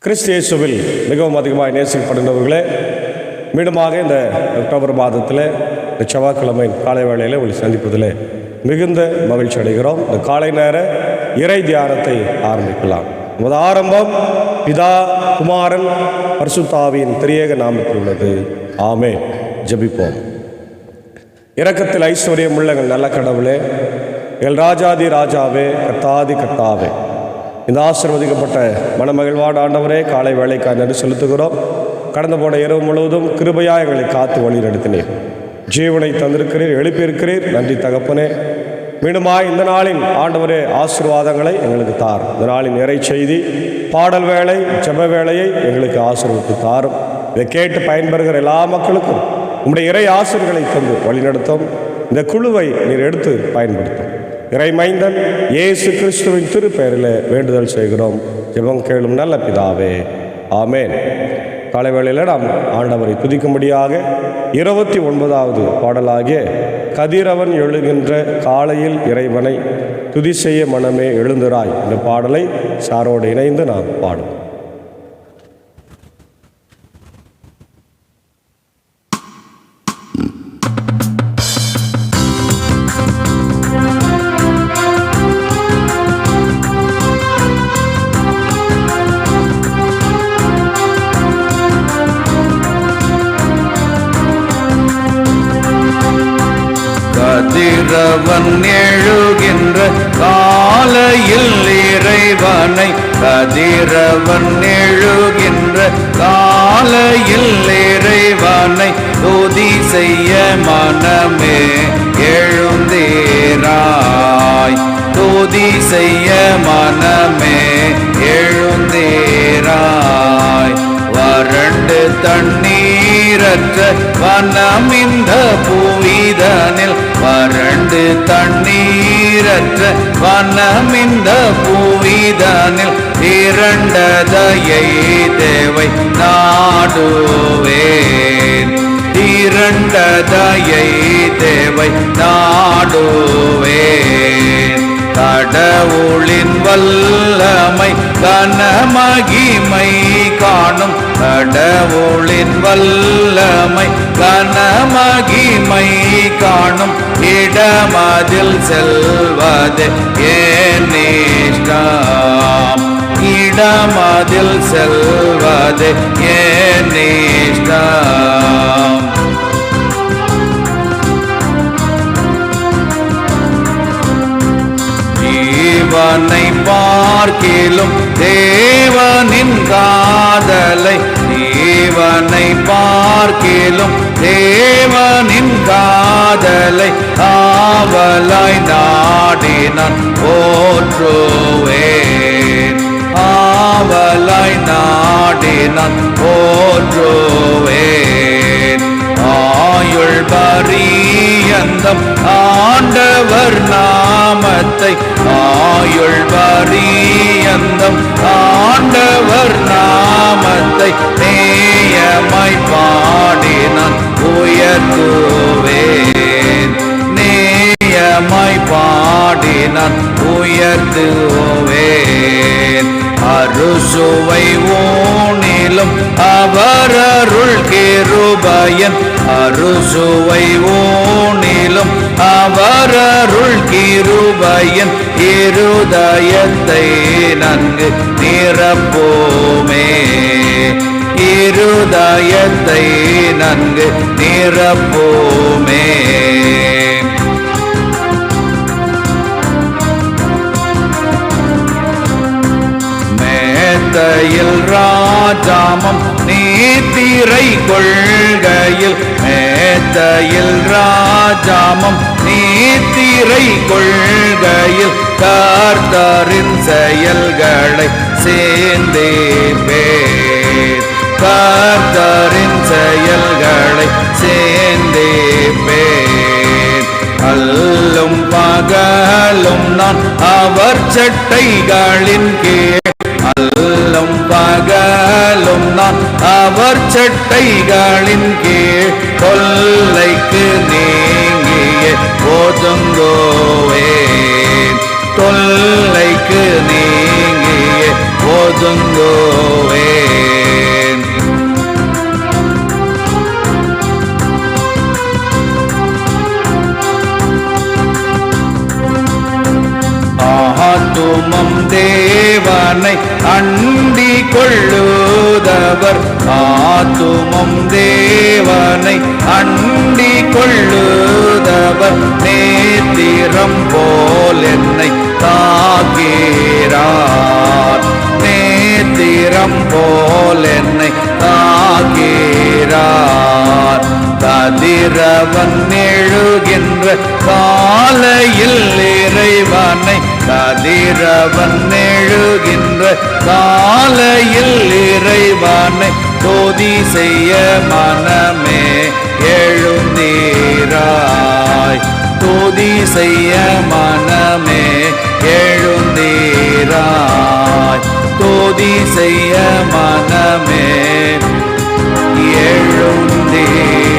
கிறிஸ்து இயேசுவில் மிகவும் அதிகமாக நேசிக்கப்படுகிறவர்களே, மீண்டுமாக இந்த அக்டோபர் மாதத்தில் இந்த செவ்வாய்க்கிழமை காலை வேளையில் உங்களை சந்திப்பதில் மிகுந்த மகிழ்ச்சி அடைகிறோம். இந்த காலை நேர இறை தியானத்தை ஆரம்பிக்கலாம். நமது ஆரம்பம் பிதா, குமாரன், பரிசுத்த ஆவியின் திரியேக நாமத்தில் உள்ளது. ஆமென். ஜெபிப்போம். இரக்கத்தில் ஐஸ்வர்யம் உள்ள எங்கள் நல்ல கடவுளே, எங்கள் ராஜாதி ராஜாவே, கர்த்தாதி கர்த்தாவே, இந்த ஆசீர்வதிக்கப்பட்ட மனமகிழ்வான ஆண்டவரே, காலை வேளைக்காக நன்றி செலுத்துகிறோம். கடந்து போன இரவு முழுவதும் கிருபையாக எங்களை காத்து வழி நடத்தினீர். ஜீவனை தந்திருக்கிறீர், எழுப்பியிருக்கிறீர். நன்றி தகப்பனே. மீண்டுமாய் இந்த நாளின் ஆண்டவரே ஆசீர்வாதங்களை எங்களுக்கு தாரும். இந்த நாளின் இறை செய்தி, பாடல் வேளை, ஜெப வேளையை எங்களுக்கு ஆசீர்வதித்து தாரும். இதை கேட்டு பயன்பெறுகிற எல்லா மக்களுக்கும் உங்களுடைய இறை ஆசீர்களை தந்து வழிநடத்தும். இந்த குழுவை நீர் எடுத்து பயன்படுத்தும். இறை மைந்தன் இயேசு கிறிஸ்துவின் திருப்பெயரில் வேண்டுதல் செய்கிறோம். ஜெபம் கேளும் நல்ல பிதாவே. ஆமென். காலை வேளையில் நாம் ஆண்டவரை துதிக்கும்படியாக 29வது பாடலாகிய கதிரவன் எழுகின்ற காலையில் இறைவனை துதி செய்ய மனமே எழுந்திராய் இந்த பாடலை சாரோடு இணைந்து நாம் பாடுவோம். கதிரவன் எழுகின்ற காலையில் இறைவனை, கதிரவன் எழுகின்ற காலையில் இறைவனை துதி செய்ய மனமே எழுந்தேராய், துதி செய்ய மனமே எழுந்தேராய். வறண்டு தண்ணீரற்ற வனம் இந்த பூவிதனில், வறண்டு தண்ணீரற்ற வனம் இந்த பூவிதனில் இரண்டதையை தேவை நாடுவேன், இரண்டதையை தேவை நாடுவேன். கடவுளின் வல்லமை கனமகிமை காணும், கடவுளின் வல்லமை கனமகிமை காணும் இடமதில் செல்வது ஏன் இஷ்டம், இடமதில் செல்வது ஏன் இஷ்டம். தேவனை பார்க்கிலும் தேவனின் காதலை, தேவனை பார்க்கிலும் தேவனின் காதலை ஆவலாய் நாடினான் போற்றுவேன், ஆவலாய் நாடினான் போற்றுவேன். ஆயுள் பரியந்தம் ஆண்டவர் நாமத்தை, ஆயுள் பரியந்தம் ஆண்டவர் நாமத்தை நேயமாய் பாடினான் உயர்த்துவேன், நேயமாய் பாடினான் உயர்த்துவேன். அறுசுவை ஊனிலும் அவர் அருள் கிருபையன், அறுசுவை ஊனிலும் அவர் அருள் கிருபையன் இருதயத்தை நன்கு நிரப்போமே, இருதயத்தை நன்கு நிரப்போமே. மேத்தையில் ராஜாமம் நீத்திரை கொள்கையில், மேத்தையில் ராஜாமம் நீத்திரை கொள்கையில் கர்த்தரின் செயல்களை சேர்ந்தேப்பேன், கர்த்தரின் செயல்களை சேர்ந்தேப்பேன். அல்லும் பகலும் நான் அவர் சட்டைகளின் கீழ், அல்லும் பகலும் நான் அவர் சட்டைகளின் கீழ் தொல்லைக்கு நீங்கிய ஒதுங்குவேன், தொல்லைக்கு நீங்கிய ஒதுங்குவேன். தேவனை அண்டி கொள்ளுதவர் ஆத்துமம் தேவனை அண்டி கொள்ளுதவர் நேத்திரம் போல் என்னை தாக்கிறார் நேத்திரம் போல் என்னை தாக்கிறார் கதிரவன் எழுகின்ற காலையில் இறைவனை கதிரவன் எழுகின்ற காலையில் இறைவனை தோதி செய்ய மனமே எழுந்தீராய் தோதி செய்ய மனமே எழுந்தீராய் தோதி செய்ய மனமே எழுந்தீராய்.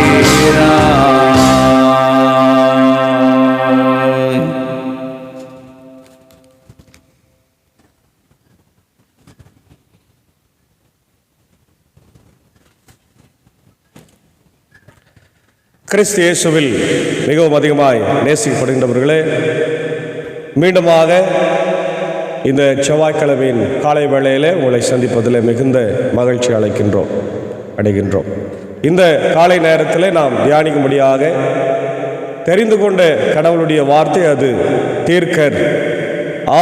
கிறிஸ்து இயேசுவில் மிகவும் அதிகமாய் நேசிக்கப்படுகின்றவர்களே, மீண்டுமாக இந்த செவ்வாய்க்கிழமையின் காலை வேளையிலே உங்களை சந்திப்பதில் மிகுந்த மகிழ்ச்சி அடைகின்றோம். இந்த காலை நேரத்தில் நாம் தியானிக்கும்படியாக தெரிந்து கொண்ட கடவுளுடைய வார்த்தை அது தீர்க்கர்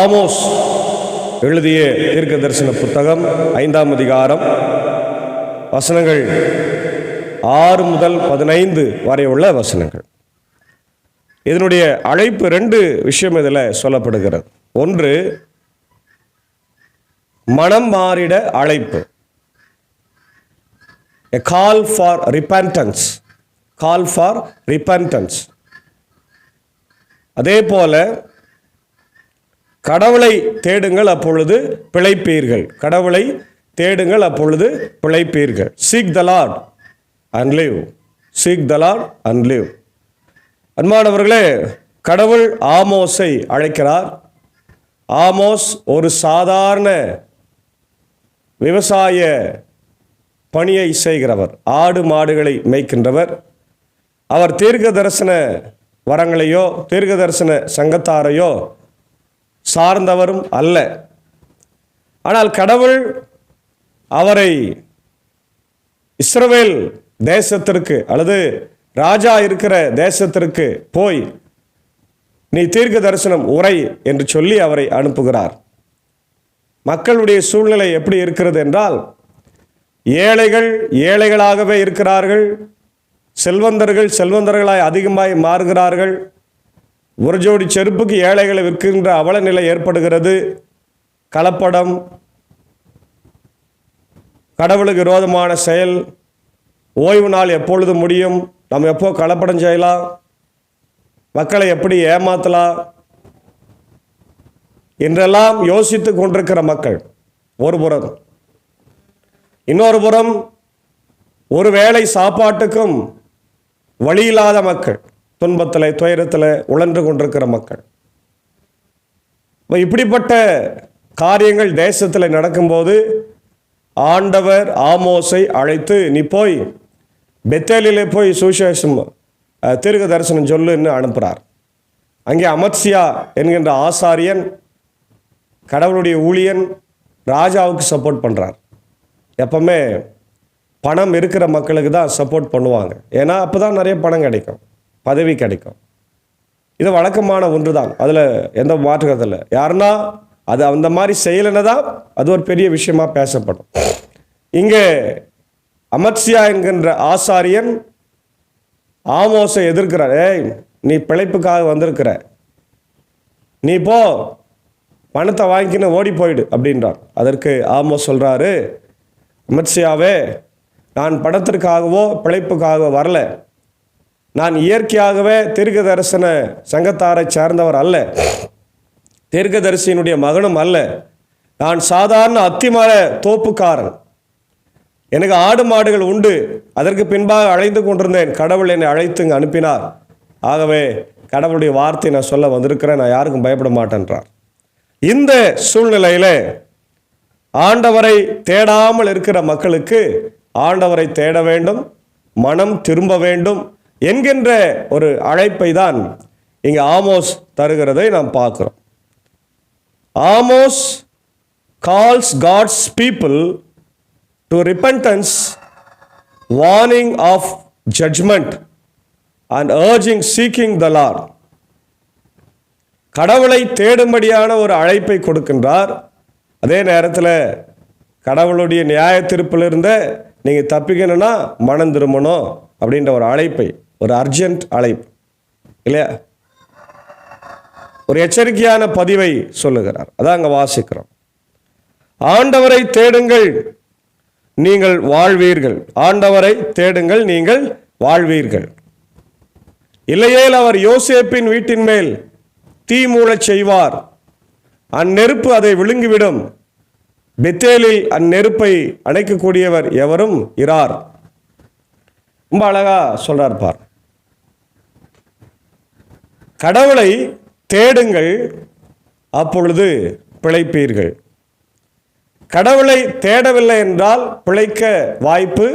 ஆமோஸ் எழுதிய தீர்க்க தரிசன புத்தகம் 5ஆம் அதிகாரம் வசனங்கள் 6 முதல் 15 வரை உள்ள வசனங்கள். இதனுடைய அழைப்பு 2 விஷயம் இதில் சொல்லப்படுகிறது. ஒன்று, மனம் மாறிட அழைப்பு, a call for repentance. அதே போல கடவுளை தேடுங்கள் அப்பொழுது பிழைப்பீர்கள். கடவுளை தேடுங்கள் அப்பொழுது பிழைப்பீர்கள். seek the Lord and live. seek the Lord and live. அன்பானவர்களே, கடவுள் ஆமோஸை அழைக்கிறார். ஆமோஸ் ஒரு சாதாரண விவசாய பணியை செய்கிறவர், ஆடு மாடுகளை மேய்க்கின்றவர். அவர் தீர்க்க தரிசன வரங்களையோ தீர்க்க தரிசன சங்கத்தாரையோ சார்ந்தவரும் அல்ல. ஆனால் கடவுள் அவரை இஸ்ரவேல் தேசத்திற்கு அல்லது ராஜா இருக்கிற தேசத்திற்கு போய் நீ தீர்க்க தரிசனம் உரை என்று சொல்லி அவரை அனுப்புகிறார். மக்களுடைய சூழ்நிலை எப்படி இருக்கிறது என்றால், ஏழைகள் ஏழைகளாகவே இருக்கிறார்கள், செல்வந்தர்கள் செல்வந்தர்களாய் அதிகமாய் மாறுகிறார்கள். ஒரு ஜோடி செருப்புக்கு ஏழைகளை விற்கின்ற அவல நிலை ஏற்படுகிறது. கலப்படம், கடவுளுக்கு விரோதமான செயல், ஓய்வு நாள் எப்பொழுது முடியும், நம்ம எப்போ கலப்படம் செய்யலாம், மக்களை எப்படி ஏமாற்றலாம் என்றெல்லாம் யோசித்து கொண்டிருக்கிற மக்கள் ஒரு புறம். இன்னொரு புறம் ஒரு வேளை சாப்பாட்டுக்கும் வழியில்லாத மக்கள், துன்பத்தில் துயரத்தில் உழன்று கொண்டிருக்கிற மக்கள். இப்படிப்பட்ட காரியங்கள் தேசத்தில் நடக்கும்போது ஆண்டவர் ஆமோஸை அழைத்து, நீ போய் பெத்தேலிலே போய் சுவிசேஷம் தீர்க்க தரிசனம் சொல்லுன்னு அனுப்புகிறார். அங்கே அமத்சியா என்கின்ற ஆசாரியன், கடவுளுடைய ஊழியன், ராஜாவுக்கு சப்போர்ட் பண்ணுறார். எப்பவுமே பணம் இருக்கிற மக்களுக்கு தான் சப்போர்ட் பண்ணுவாங்க. ஏன்னா அப்போ தான் நிறைய பணம் கிடைக்கும், பதவி கிடைக்கும். இது வழக்கமான ஒன்று தான், அதில் எந்த மாற்றுக்கிறது இல்லை. யாருன்னா அது அந்த மாதிரி செய்யலைன்னு தான் அது ஒரு பெரிய விஷயமா பேசப்படும். இங்கே அமத்சியா என்கின்ற ஆசாரியன் ஆமோஸை எதிர்க்கிறார். ஏய், நீ பிழைப்புக்காக வந்திருக்கிற, நீ போ பணத்தை வாங்கிக்கின்னு ஓடி போயிடு அப்படின்றார். அதற்கு ஆமோஸ் சொல்கிறாரு, அமத்சியாவே, நான் பணத்திற்காகவோ பிழைப்புக்காகவோ வரல. நான் இயற்கையாகவே தீர்க்க தரிசன சங்கத்தாரை சார்ந்தவர் அல்ல, தீர்க்கதரிசியினுடைய மகனும் அல்ல. நான் சாதாரண அத்திமர தோப்புக்காரன். எனக்கு ஆடு மாடுகள் உண்டு, அதற்கு பின்பாக அழைந்து கொண்டிருந்தேன். கடவுள் என்னை அழைத்து இங்கே அனுப்பினார். ஆகவே கடவுளுடைய வார்த்தை நான் சொல்ல வந்திருக்கிறேன், நான் யாருக்கும் பயப்பட மாட்டேன்றார். இந்த சூழ்நிலையில் ஆண்டவரை தேடாமல் இருக்கிற மக்களுக்கு ஆண்டவரை தேட வேண்டும், மனம் திரும்ப வேண்டும் என்கின்ற ஒரு அழைப்பை தான் இங்கே ஆமோஸ் தருகிறதை நாம் பார்க்கிறோம். Amos calls God's people to repentance, warning of judgment and urging seeking the Lord. கடவுளை தேடும்படியான ஒரு அழைப்பை கொடுக்கின்றார். அதே நேரத்தில் கடவுளுடைய நியாய தீர்ப்பிலிருந்த நீங்கள் தப்பிக்கணும்னா மனம் திரும்பணும் அப்படின்ற ஒரு அழைப்பை, ஒரு அர்ஜென்ட் அழைப்பு இல்லையா, ஒரு எச்சரிக்கையான பதிவை சொல்லுகிறார். அதான் அங்கே வாசிக்கிறோம். ஆண்டவரை தேடுங்கள் நீங்கள் வாழ்வீர்கள். ஆண்டவரை தேடுங்கள் நீங்கள் வாழ்வீர்கள். இல்லையேல் அவர் யோசேப்பின் வீட்டின் மேல் தீ மூளச் செய்வார், அந்நெருப்பு அதை விழுங்கிவிடும். பெத்தேலில் அந்நெருப்பை அணைக்கக்கூடியவர் எவரும் இரார். ரொம்ப அழகா சொல்றார் பார். கடவுளை தேடுங்கள், அப்பொழுது பிழைப்பீர்கள். கடவுளை தேடவில்லை என்றால் பிழைக்க வாய்ப்பு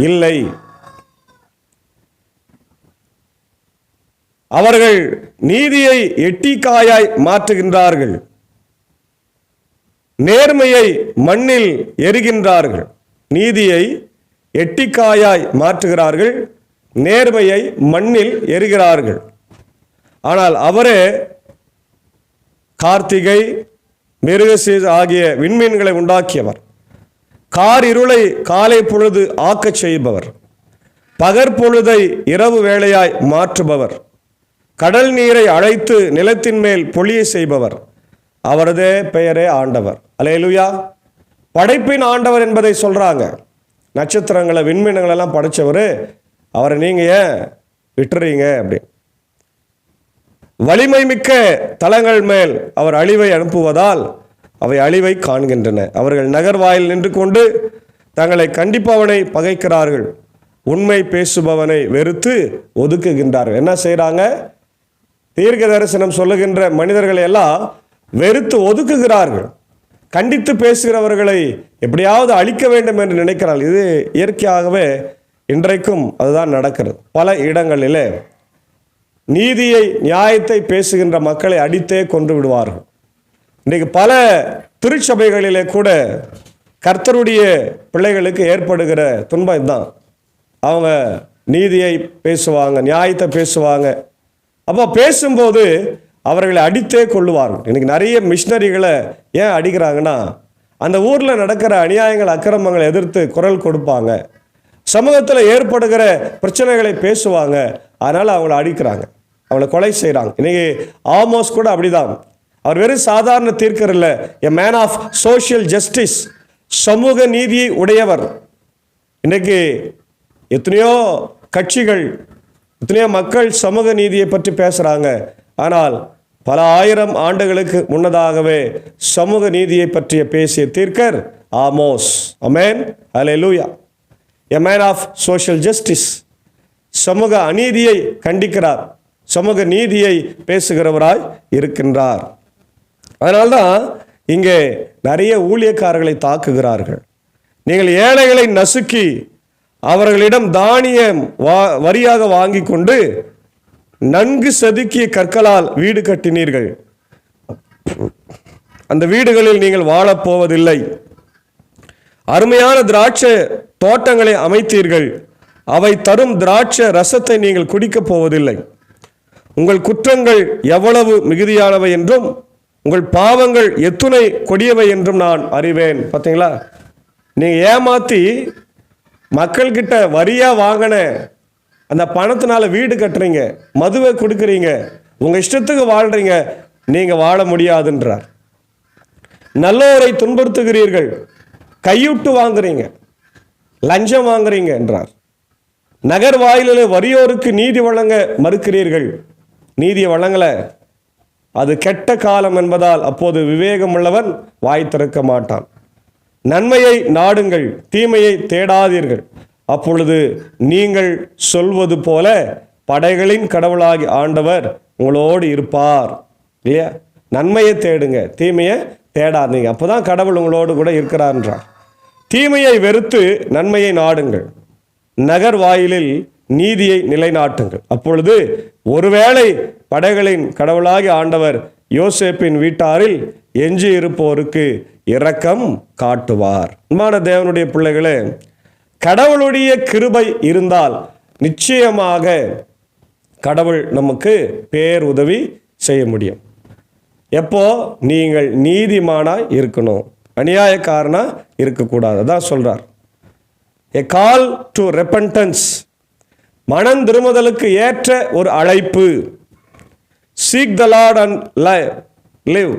இல்லை. அவர்கள் நீதியை எட்டிக்காயாய் மாற்றுகின்றார்கள், நேர்மையை மண்ணில் எரிகின்றார்கள். நீதியை எட்டிக்காயாய் மாற்றுகிறார்கள், நேர்மையை மண்ணில் எரிகிறார்கள். ஆனால் அவரே கார்த்திகை, மிருகசீஸ் ஆகிய விண்மீன்களை உண்டாக்கியவர், கார் இருளை காலை பொழுது ஆக்கச் செய்பவர், பகற்பொழுதை இரவு வேளையாய் மாற்றுபவர், கடல் நீரை அழைத்து நிலத்தின் மேல் பொழிய செய்பவர். அவரதே பெயரே ஆண்டவர். அல்லேலூயா. படைப்பின் ஆண்டவர் என்பதை சொல்றாங்க. நட்சத்திரங்களை விண்மீன்களெல்லாம் படைச்சவர் அவரை நீங்க ஏன் விட்டுறீங்க அப்படி. வலிமை மிக்க தலங்கள் மேல் அவர் அழிவை அனுப்புவதால் அவை அழிவை காண்கின்றன. அவர்கள் நகர்வாயில் நின்று கொண்டு தங்களை கண்டிப்பவனை பகைக்கிறார்கள், உண்மை பேசுபவனை வெறுத்து ஒதுக்குகின்றார்கள். என்ன செய்கிறாங்க? தீர்க்க தரிசனம் சொல்லுகின்ற மனிதர்களை எல்லாம் வெறுத்து ஒதுக்குகிறார்கள். கண்டித்து பேசுகிறவர்களை எப்படியாவது அழிக்க வேண்டும் என்று நினைக்கிறார்கள். இது இயற்கையாகவே இன்றைக்கும் அதுதான் நடக்கிறது. பல இடங்களிலே நீதியை நியாயத்தை பேசுகின்ற மக்களை அடித்தே கொன்று விடுவார்கள். இன்றைக்கு பல திருச்சபைகளிலே கூட கர்த்தருடைய பிள்ளைகளுக்கு ஏற்படுகிற துன்பம் இதுதான். அவங்க நீதியை பேசுவாங்க, நியாயத்தை பேசுவாங்க. அப்போ பேசும்போது அவர்களை அடித்தே கொள்ளுவார்கள். இன்னைக்கு நிறைய மிஷினரிகளை ஏன் அடிக்கிறாங்கன்னா, அந்த ஊரில் நடக்கிற அநியாயங்கள் அக்கிரமங்களை எதிர்த்து குரல் கொடுப்பாங்க, சமூகத்தில் ஏற்படுகிற பிரச்சனைகளை பேசுவாங்க. அதனால் அவங்கள அடிக்கிறாங்க, அவளை கொலை செய்கிறாங்க. இன்னைக்கு ஆமோஸ் கூட அப்படிதான். அவர் வெறும் சாதாரண தீர்க்கர் இல்லை, a man of social justice, சமூக நீதியை உடையவர். இன்னைக்கு எத்தனையோ கட்சிகள், எத்தனையோ மக்கள் சமூக நீதியை பற்றி பேசுகிறாங்க. ஆனால் பல ஆயிரம் ஆண்டுகளுக்கு முன்னதாகவே சமூக நீதியை பற்றிய பேசிய தீர்க்கர் Amos. Amen, hallelujah. A man of social justice, சமூக அநீதியை கண்டிக்கிறார், சமூக நீதியை பேசுகிறவராய் இருக்கின்றார். அதனால்தான் இங்கே நிறைய ஊழியக்காரர்களை தாக்குகிறார்கள். நீங்கள் ஏழைகளை நசுக்கி அவர்களிடம் தானியம் வரியாக வாங்கி கொண்டு நன்கு செதுக்கிய கற்களால் வீடு கட்டினீர்கள், அந்த வீடுகளில் நீங்கள் வாழப்போவதில்லை. அருமையான திராட்சை தோட்டங்களை அமைத்தீர்கள், அவை தரும் திராட்சை ரசத்தை நீங்கள் குடிக்கப் போவதில்லை. உங்கள் குற்றங்கள் எவ்வளவு மிகுதியானவை என்றும் உங்கள் பாவங்கள் எத்துணை கொடியவை என்றும் நான் அறிவேன். பார்த்தீங்களா, நீங்கள் ஏமாற்றி மக்கள்கிட்ட வரியாக வாங்கின அந்த பணத்தினால வீடு கட்டுறீங்க, மதுவை கொடுக்குறீங்க, உங்கள் இஷ்டத்துக்கு வாழ்கிறீங்க, நீங்கள் வாழ முடியாதுன்றார். நல்லோரை துன்புறுத்துகிறீர்கள், கையூட்டு வாங்குறீங்க, லஞ்சம் வாங்குறீங்க என்றார். நகர் வாயிலில் வறியோருக்கு நீதி வழங்க மறுக்கிறீர்கள். நீதியை வழங்கலை, அது கெட்ட காலம் என்பதால் அப்போது விவேகமுள்ளவன் வாய் திறக்க மாட்டான். நன்மையை நாடுங்கள், தீமையை தேடாதீர்கள், அப்பொழுது நீங்கள் சொல்வது போல படைகளின் கடவுளாகி ஆண்டவர் உங்களோடு இருப்பார். இல்லையா? நன்மையை தேடுங்க, தீமையை தேடாதீங்க, அப்போதான் கடவுள் உங்களோடு கூட இருக்கிறார்ன்றார். தீமையை வெறுத்து நன்மையை நாடுங்கள், நகர் வாயிலில் நீதியை நிலைநாட்டுங்கள், அப்பொழுது ஒருவேளை படைகளின் கடவுளாகி ஆண்டவர் யோசேப்பின் வீட்டாரில் எஞ்சி இருப்போருக்கு இரக்கம் காட்டுவார். அன்பான தேவனுடைய பிள்ளைகளே, கடவுளுடைய கிருபை இருந்தால் நிச்சயமாக கடவுள் நமக்கு பேருதவி செய்ய முடியும். எப்போ? நீங்கள் நீதிமானாய் இருக்கணும், அநியாயக்காரனா இருக்கக்கூடாது. அதான் சொல்றார். A call to repentance, மனம் திரும்புதலுக்கு ஏற்ற ஒரு அழைப்பு. Seek the Lord and live,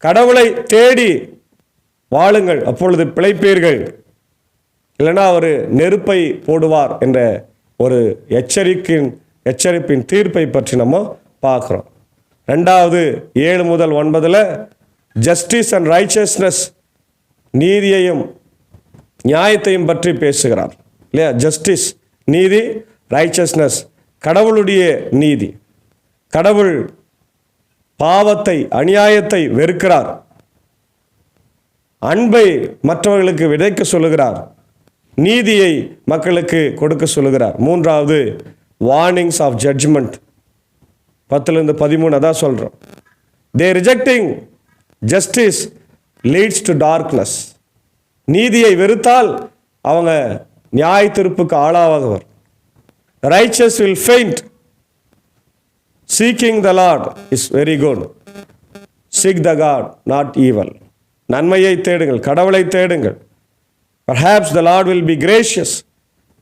கடவுளை தேடி வாழுங்கள், அப்பொழுது பிழைப்பீர்கள், இல்லைன்னா அவர் நெருப்பை போடுவார் என்ற ஒரு எச்சரிப்பின் தீர்ப்பை பற்றி நம்ம பார்க்குறோம். 2 7 முதல் 9 ஜஸ்டிஸ் அண்ட் ரைச்சஸ்னஸ், நீதியையும் நியாயத்தையும் பற்றி பேசுகிறார் இல்லையா? ஜஸ்டிஸ், நீதி, ரைச்சஸ்னஸ், கடவுளுடைய நீதி. கடவுள் பாவத்தை, அநியாயத்தை வெறுக்கிறார், அன்பை மற்றவர்களுக்கு விதைக்க சொல்லுகிறார், நீதியை மக்களுக்கு கொடுக்க சொல்லுகிறார். 3 வார்னிங்ஸ் ஆஃப் ஜட்ஜ்மெண்ட், 10-13 அதான் சொல்கிறோம். They rejecting justice leads to darkness, நீதியை வெறுத்தால் அவங்க நியாய தீர்ப்புக்கு ஆளாவாகவர். Riches will faint, seeking the Lord is very good, seek the God not evil, நன்மையை தேடுங்கள், கடவுளை தேடுங்கள். Perhaps the Lord will be gracious,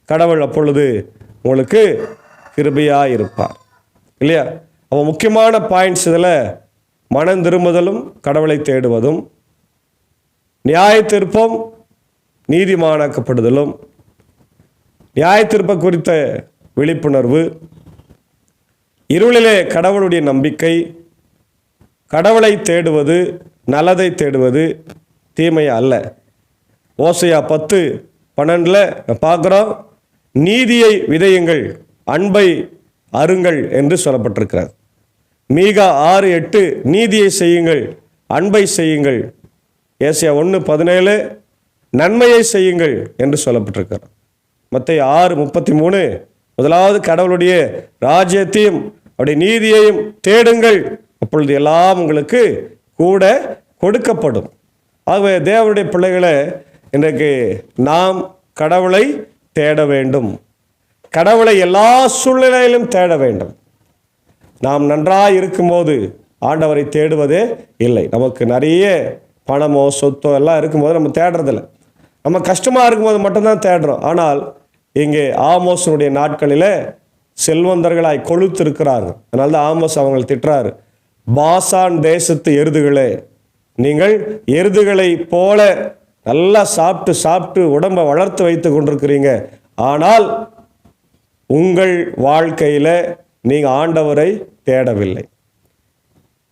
கடவுள் அப்பொழுது உங்களுக்கு கிருபையாக இருப்பார் இல்லையா? அப்போ முக்கியமான பாயிண்ட்ஸ் இதில் மனம் திரும்புதலும் கடவுளை தேடுவதும், நியாய தீர்ப்பும் நீதிமானாக்கப்படுதலும், நியாய தீர்ப்பை குறித்த விழிப்புணர்வு, இருளிலே கடவுளுடைய நம்பிக்கை, கடவுளை தேடுவது, நல்லதை தேடுவது, தீமையை அல்ல. ஓசையா 10:12 பார்க்குறோம், நீதியை விதையுங்கள், அன்பை அருங்கள் என்று சொல்லப்பட்டிருக்கிறார். மீகா 6:8 நீதியை செய்யுங்கள், அன்பை செய்யுங்கள். ஏசாயா 1:17 நன்மையை செய்யுங்கள் என்று சொல்லப்பட்டிருக்கிறார். மத்தேயு 6:33 முதலாவது கடவுளுடைய ராஜ்யத்தையும் அவருடைய நீதியையும் தேடுங்கள், அப்பொழுது எல்லாம் உங்களுக்கு கூட கொடுக்கப்படும். ஆகவே தேவனுடைய பிள்ளைகளை, இன்றைக்கு நாம் கடவுளை தேட வேண்டும், கடவுளை எல்லா சூழ்நிலையிலும் தேட வேண்டும். நாம் நன்றாக இருக்கும்போது ஆண்டவரை தேடுவதே இல்லை. நமக்கு நிறைய பணமோ சொத்தோ எல்லாம் இருக்கும்போது நம்ம தேடுறதில்லை. நம்ம கஷ்டமாக இருக்கும்போது மட்டும்தான் தேடுறோம். ஆனால் இங்கே ஆமோசனுடைய நாட்களில் செல்வந்தர்களாய் கொழுத்து இருக்கிறாங்க. அதனால தான் ஆமோஸ் அவங்களை திட்டுறாரு, பாசான் தேசத்து எருதுகளே, நீங்கள் எருதுகளை போல நல்லா சாப்பிட்டு சாப்பிட்டு உடம்பை வளர்த்து வைத்து கொண்டிருக்கிறீங்க, ஆனால் உங்கள் வாழ்க்கையில் நீங்கள் ஆண்டவரை தேடவில்லை,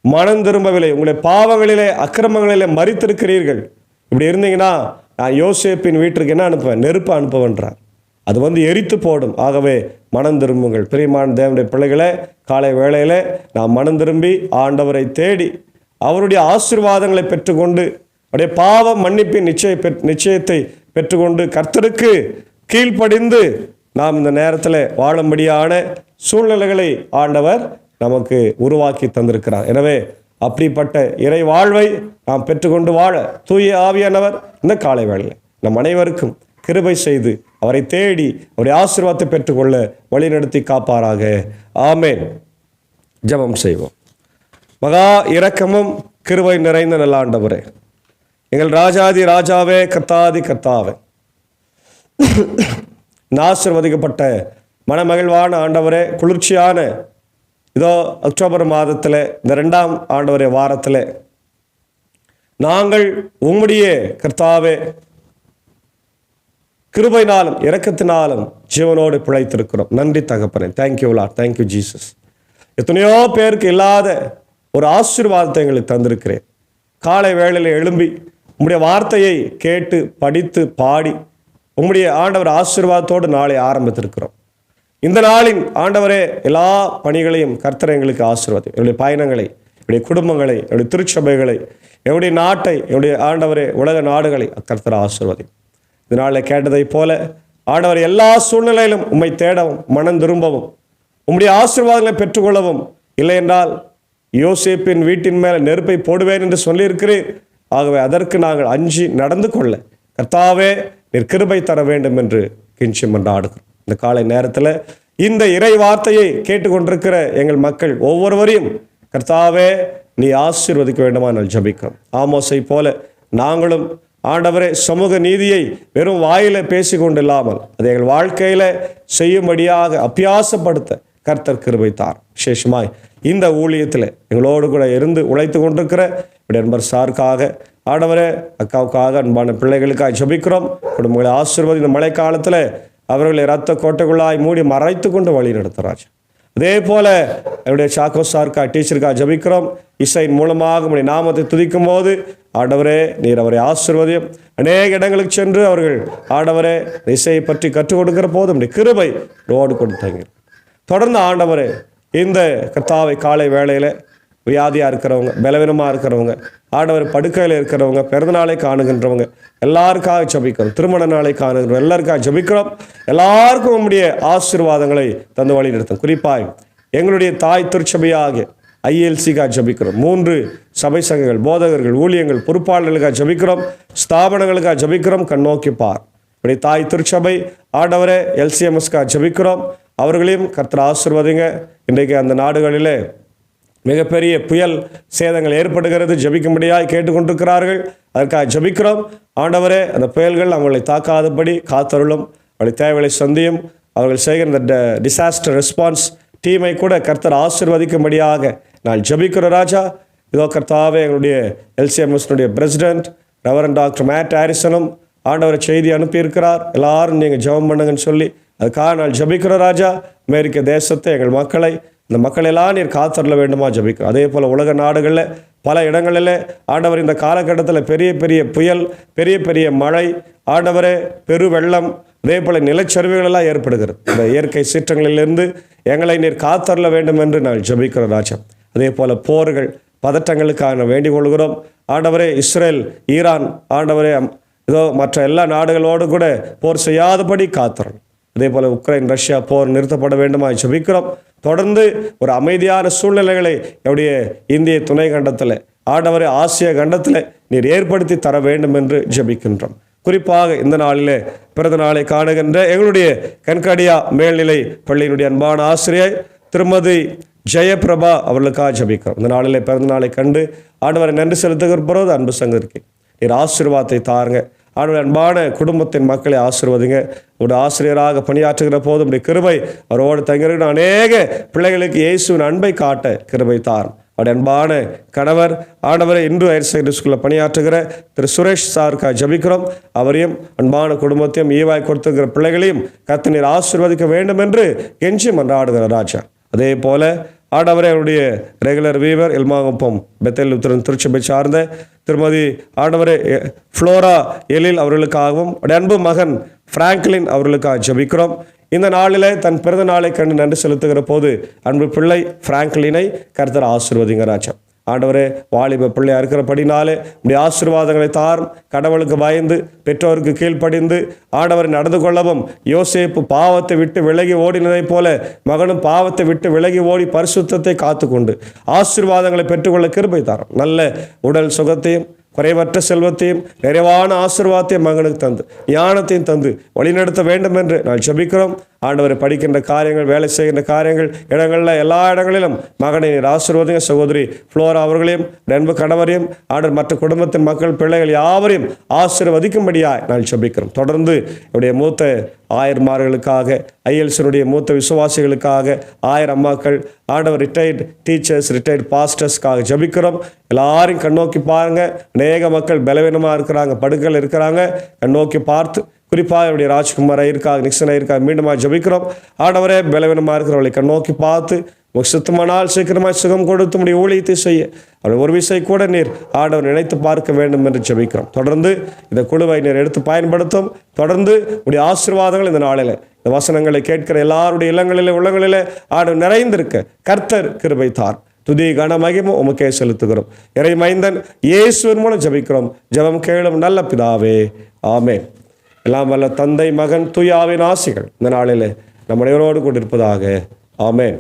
மனம் திரும்பவில்லை, உங்களுடைய பாவங்களிலே அக்கிரமங்களிலே மரித்திருக்கிறீர்கள். இப்படி இருந்தீங்கன்னா நான் யோசேப்பின் வீட்டிற்கு என்ன அனுப்புவேன்? நெருப்பு அனுப்புவேன்றார். அது எரித்து போடும். ஆகவே மனம் திரும்புங்கள். பிரியமான தேவனுடைய பிள்ளைகளே, காலை வேளையில் நாம் மனம் திரும்பி ஆண்டவரை தேடி அவருடைய ஆசீர்வாதங்களை பெற்றுக்கொண்டு அவருடைய பாவ மன்னிப்பின் நிச்சயத்தை பெற்றுக்கொண்டு கர்த்தருக்கு கீழ்ப்படிந்து நாம் இந்த நேரத்தில் வாழும்படியான சூழ்நிலைகளை ஆண்டவர் நமக்கு உருவாக்கி தந்திருக்கிறார். எனவே அப்படிப்பட்ட இறை வாழ்வை நாம் பெற்றுக்கொண்டு வாழ தூய ஆவியானவர் இந்த காலை வேளையில் நம் அனைவருக்கும் கிருபை செய்து அவரை தேடி அவருடைய ஆசீர்வாதத்தை பெற்றுக்கொள்ள வழிநடத்தி காப்பாராக. ஆமென். ஜெபம் செய்வோம். மகா இரக்கமும் கிருபை நிறைந்த நல்ல ஆண்டவரே, எங்கள் ராஜாதி ராஜாவே, கர்த்தாதி கர்த்தாவே, ஆசீர்வதிக்கப்பட்ட மனமகிழ்வான ஆண்டவரே, குளிர்ச்சியான இதோ அக்டோபர் மாதத்தில் இந்த 2ஆம் ஆண்டவரே வாரத்தில் நாங்கள் உம்முடைய கர்த்தாவே கிருபையினாலும் இரக்கத்தினாலும் ஜீவனோடு பிழைத்திருக்கிறோம். நன்றி தகப்பனே. Thank you Lord, thank you Jesus. எத்தனையோ பேருக்கு இல்லாத ஒரு ஆசீர்வாதத்தை எங்களுக்கு தந்திருக்கிறேன். காலை வேளையில் எழும்பி உம்முடைய வார்த்தையை கேட்டு படித்து பாடி உம்முடைய ஆண்டவர் ஆசீர்வாதத்தோடு நாளை ஆரம்பித்திருக்கிறோம். இந்த நாளின் ஆண்டவரே எல்லா பணிகளையும் கர்த்தர் எங்களுக்கு ஆசீர்வாதம். என்னுடைய பயணங்களை, என்னுடைய குடும்பங்களை, என்னுடைய திருச்சபைகளை, என்னுடைய நாட்டை, என்னுடைய ஆண்டவரே உலக நாடுகளை கர்த்தர் ஆசீர்வாதம். இதனால கேட்டதை போல ஆண்டவர் எல்லா சூழ்நிலையிலும் உம்மை தேடவும், மனம் திரும்பவும், உம்முடைய ஆசீர்வாதங்களை பெற்றுக்கொள்ளவும், இல்லை என்றால் யோசேப்பின் வீட்டின் மேலே நெருப்பை போடுவேன் என்று சொல்லியிருக்கிறீர். ஆகவே அதற்கு நாங்கள் அஞ்சி நடந்து கொள்ள கர்த்தாவே நீர் கிருபை தர வேண்டும் என்று கெஞ்சி மன்றாடுகிறோம். இந்த காலை நேரத்தில் இந்த இறை வார்த்தையை கேட்டுக்கொண்டிருக்கிற எங்கள் மக்கள் ஒவ்வொருவரையும் கர்த்தாவே நீ ஆசீர்வதிக்க வேண்டுமா நான் ஜெபிக்கிறோம். ஆமோஸை போல நாங்களும் ஆண்டவரே சமூக நீதியை வெறும் வாயில பேசி கொண்டு இல்லாமல் அதை எங்கள் வாழ்க்கையில செய்யும்படியாக அபியாசப்படுத்த கர்த்தர் கிருபை தார். விசேஷமாய் இந்த ஊழியத்தில் எங்களோடு கூட இருந்து உழைத்து கொண்டிருக்கிற நண்பர் சாருக்காக, ஆண்டவரே அக்காவுக்காக, அன்பான பிள்ளைகளுக்காக ஜெபிக்கிறோம். குடும்பங்களை ஆசீர்வதி. இந்த மழை காலத்தில் அவர்களை இரத்த கோட்டைக்குள்ளாய் மூடி மறைத்து கொண்டு வழி நடத்துகிறார். அதே போல என்னுடைய சாக்கோ சார்க்கா டீச்சருக்காக ஜெபிக்கிறோம். இசையின் மூலமாக உடைய நாமத்தை துதிக்கும் போது ஆண்டவரே நீர் அவரை ஆசீர்வதியும். அநேக இடங்களுக்கு சென்று அவர்கள் ஆண்டவரே இசையை பற்றி கற்றுக் கொடுக்கிற போது உடைய கிருபை ரோடு கொடுத்தாங்க. தொடர்ந்து ஆண்டவரே இந்த கர்த்தாவை காலை வேளையில் வியாதியாக இருக்கிறவங்க, பலவீனமாக இருக்கிறவங்க, ஆண்டவர் படுக்கையில் இருக்கிறவங்க, பிறந்தநாளை காணுகின்றவங்க எல்லாருக்காக ஜெபிக்கிறோம். திருமண நாளை காணுகின்றோம் எல்லாருக்காக ஜெபிக்கிறோம். எல்லாருக்கும் உம்முடைய ஆசீர்வாதங்களை தந்து வழி நிறுத்தும். குறிப்பாக எங்களுடைய தாய் திருச்சபையாக ILCக்காக ஜெபிக்கிறோம். 3 சபை சங்கங்கள், போதகர்கள், ஊழியங்கள், பொறுப்பாளர்களுக்காக ஜெபிக்கிறோம். ஸ்தாபனங்களுக்காக ஜெபிக்கிறோம். கண்ணோக்கி பார். இப்படி தாய் திருச்சபை ஆண்டவரே LCMSக்காக ஜெபிக்கிறோம். அவர்களையும் கர்த்தர் ஆசீர்வதிங்க. இன்றைக்கு அந்த நாடுகளிலே மிகப்பெரிய புயல் சேதங்கள் ஏற்படுகிறது. ஜெபிக்கும்படியாய் கேட்டுக்கொண்டிருக்கிறார்கள். அதற்காக ஜெபிக்கிறோம். ஆண்டவரே அந்த புயல்கள் அவங்களை தாக்காதபடி காத்தருளும். அவளை தேவைகளை சந்தியும். அவர்கள் செய்கிற இந்த டிசாஸ்டர் ரெஸ்பான்ஸ் டீமை கூட கர்த்தர் ஆசீர்வதிக்கும்படியாக நான் ஜெபிக்கிற ராஜா. இதோ கர்த்தாவே எங்களுடைய LCMSனுடைய பிரசிடென்ட் ரெவரண்ட் டாக்டர் மேட் ஹாரிசனும் ஆண்டவரை செய்தி அனுப்பியிருக்கிறார். எல்லாரும் நீங்கள் ஜெபம் பண்ணுங்கன்னு சொல்லி அதுக்காக நான் ஜெபிக்கிற ராஜா. அமெரிக்க தேசத்தை, எங்கள் மக்களை, இந்த மக்களெல்லாம் நீர் காத்தரல வேண்டுமா ஜெபிக்கிறோம். அதே போல் உலக நாடுகளில் பல இடங்களில் ஆண்டவர் இந்த காலகட்டத்தில் பெரிய பெரிய புயல், பெரிய பெரிய மழை, ஆண்டவரே பெரு வெள்ளம், அதே போல் நிலச்சரிவுகள் எல்லாம் ஏற்படுகிறது. இந்த இயற்கை சீற்றங்களிலிருந்து எங்களை நீர் காத்தரல வேண்டும் என்று நான் ஜெபிக்கிறோம் ராஜா. அதே போல் போர்கள், பதட்டங்களுக்காக வேண்டிக் கொள்கிறோம். ஆண்டவரே இஸ்ரேல், ஈரான், ஆண்டவரே இதோ மற்ற எல்லா நாடுகளோடு கூட போர் செய்யாதபடி காத்தரணும். அதே போல் உக்ரைன் ரஷ்யா போர் நிறுத்தப்பட வேண்டுமா ஜெபிக்கிறோம். தொடர்ந்து ஒரு அமைதியான சூழ்நிலைகளை என்னுடைய இந்திய துணை கண்டத்தில், ஆண்டவரே ஆசிய கண்டத்தில் நீர் ஏற்படுத்தி தர வேண்டும் என்று ஜெபிக்கின்றோம். குறிப்பாக இந்த நாளிலே பிறந்த நாளை காணுகின்ற எங்களுடைய கன்கடியா மேல்நிலை பள்ளியினுடைய அன்பான ஆசிரியர் திருமதி ஜெயபிரபா அவர்களுக்காக ஜெபிக்கிறோம். இந்த நாளிலே பிறந்த நாளை கண்டு ஆண்டவரை நன்றி செலுத்துகிற போது அன்பு சங்கருக்கு நீர் ஆசீர்வாதத்தை தாருங்க. ஆண்டவர் அன்பான குடும்பத்தின் மக்களை ஆசீர்வதிங்க. உங்களுடைய ஆசிரியராக பணியாற்றுகிற போது உடைய கிருபை அவரோடு தங்கியிருக்கிற அநேக பிள்ளைகளுக்கு இயேசுவின் அன்பை காட்ட கிருபை தாரும். அவருடைய அன்பான கணவர் ஆண்டவரை இன்று ஹையர் செகண்டரி ஸ்கூலில் பணியாற்றுகிற திரு சுரேஷ் சாருக்காக ஜெபிக்கிறோம். அவரையும் அன்பான குடும்பத்தையும் ஈவாய் கொடுத்துருக்கிற பிள்ளைகளையும் கர்த்தர் நீர் ஆசீர்வதிக்க வேண்டும் என்று கெஞ்சி மன்றாடுகிற ராஜா. அதே போல ஆண்டவரே அவருடைய ரெகுலர் வீவர் எல்மாங்குப்பம் பெத்தேல் லுத்தரன் திருச்சபை சார்ந்த திருமதி ஆண்டவரே ஃப்ளோரா எழில் அவர்களுக்காகவும் அன்பு மகன் பிராங்க்லின் அவர்களுக்காக ஜெபிக்கிறோம். இந்த நாளிலே தன் பிறந்த நாளை கண்டு நன்றி செலுத்துகிற போது அன்பு பிள்ளை பிராங்க்லினை கர்த்தர் ஆசீர்வதிங்க ராஜா. ஆண்டவரே வாலிப பிள்ளையா இருக்கிறபடினாலே இப்படி ஆசீர்வாதங்களை தாரும். கடவுளுக்கு பயந்து பெற்றோருக்கு கீழ்ப்படிந்து ஆண்டவரை நடந்து கொள்ளவும், யோசேப்பு பாவத்தை விட்டு விலகி ஓடினதைப் போல மகனும் பாவத்தை விட்டு விலகி ஓடி பரிசுத்தத்தை காத்துக்கொண்டு ஆசீர்வாதங்களை பெற்றுக்கொள்ள கிருபை தாரும். நல்ல உடல் சுகத்தையும், குறைவற்ற செல்வத்தையும், நிறைவான ஆசீர்வாதத்தையும் மகனுக்கு தந்து ஞானத்தையும் தந்து வழிநடத்த வேண்டும் என்று நான் ஜெபிக்கிறோம். ஆண்டவரை படிக்கின்ற காரியங்கள், வேலை செய்கின்ற காரியங்கள், இடங்களில் எல்லா இடங்களிலும் மகனை நீர் ஆசீர்வதிங்க. சகோதரி ஃப்ளோரா அவர்களையும், அன்பு கணவரையும், ஆண்டவர் மற்ற குடும்பத்தின் மக்கள், பிள்ளைகள் யாவரையும் ஆசீர்வதிக்கும்படியாய் நான் ஜெபிக்கிறோம். தொடர்ந்து என்னுடைய மூத்த ஆயர்மார்களுக்காக, ILCனுடைய மூத்த விசுவாசிகளுக்காக, ஆயர் அம்மாக்கள், ஆண்டவர் ரிட்டையர்டு டீச்சர்ஸ், ரிட்டையர்டு பாஸ்டர்ஸ்க்காக ஜெபிக்கிறோம். எல்லாரையும் கண்ணோக்கி பாருங்க. அநேக மக்கள் பலவீனமாக இருக்கிறாங்க, படுக்கையில் இருக்கிறாங்க. கண்ணோக்கி பார்த்து குறிப்பாக என்னுடைய ராஜ்குமார் ஐயருக்காக, நிக்சன் ஐயருக்காக மீண்டுமாக ஜெபிக்கிறோம். ஆண்டவரே பலவீனமாக இருக்கிறவர்களை கண்ணோக்கி பார்த்து சுத்தமானால் சீக்கிரமாக சுகம் கொடுத்து முடிய ஊழியத்தை செய்ய அவர் ஒரு விசை கூட நீர் ஆண்டவர் நினைத்து பார்க்க வேண்டும் என்று ஜெபிக்கிறோம். தொடர்ந்து இந்த குழுவை நீர் எடுத்து பயன்படுத்தும். தொடர்ந்து உடைய ஆசீர்வாதங்கள் இந்த நாளில் இந்த வசனங்களை கேட்கிற எல்லாருடைய இல்லங்களிலே உள்ளங்களிலே ஆண்டவர் நிறைந்திருக்க கர்த்தர் கிருபை தார். துதி கன மகிமை உமக்கே செலுத்துகிறோம். இறை மைந்தன் இயேசுவின் மூலம் ஜெபிக்கிறோம். ஜெபம் கேளும் நல்ல பிதாவே, ஆமென். எல்லாம் வல்ல தந்தை, மகன், தூய ஆவியின் ஆசிகள் இந்த நாளிலே நம்முடையவரோடு கொண்டிருப்பதாக. ஆமென்.